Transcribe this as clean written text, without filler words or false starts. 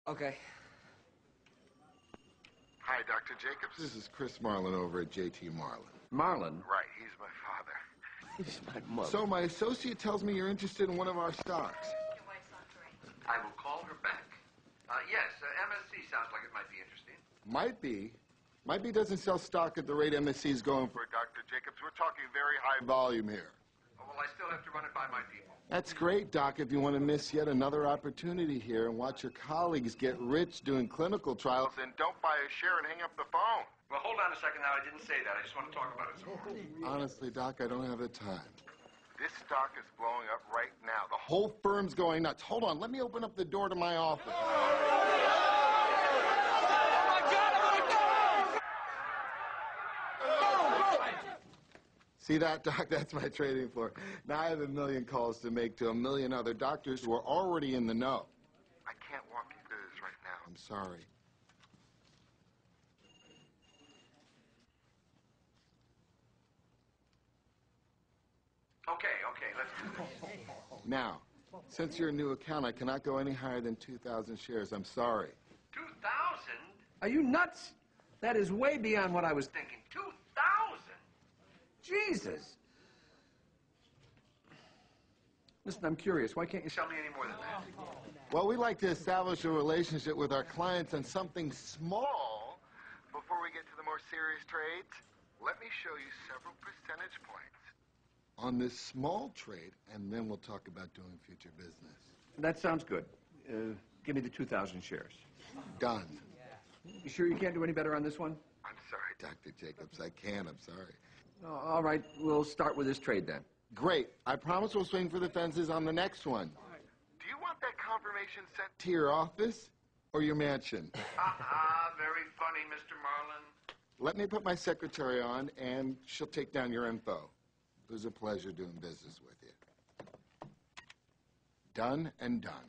Okay. Hi, Dr. Jacobs. This is Chris Marlin over at JT Marlin. Marlin? Right, he's my father. He's my mother. So my associate tells me you're interested in one of our stocks. I will call her back. Yes, MSC sounds like it might be interesting. Might be. Might be doesn't sell stock at the rate MSC is going for, Dr. Jacobs. We're talking very high volume here. Oh, well, I still have to run it by my people. That's great, Doc, if you want to miss yet another opportunity here and watch your colleagues get rich doing clinical trials. And don't buy a share and hang up the phone. Well, hold on a second now. I didn't say that. I just want to talk about it some more. Honestly, Doc, I don't have the time. This stock is blowing up right now. The whole firm's going nuts. Hold on, let me open up the door to my office. See that, Doc? That's my trading floor. Now I have 1 million calls to make to 1 million other doctors who are already in the know. I can't walk you through this right now. I'm sorry. Okay, let's do this. Now, since you're a new account, I cannot go any higher than 2,000 shares. I'm sorry. 2,000? Are you nuts? That is way beyond what I was thinking. 2,000? Jesus. Listen, I'm curious. Why can't you sell me any more than that? Well, we like to establish a relationship with our clients on something small before we get to the more serious trades. Let me show you several percentage points on this small trade, and then we'll talk about doing future business. That sounds good. Give me the 2,000 shares. Done. You sure you can't do any better on this one? I'm sorry, Dr. Jacobs. I can't. I'm sorry. Oh, all right. We'll start with this trade then. Great. I promise we'll swing for the fences on the next one. Do you want that confirmation sent to your office or your mansion? Very funny, Mr. Marlin. Let me put my secretary on, and she'll take down your info. It was a pleasure doing business with you. Done and done.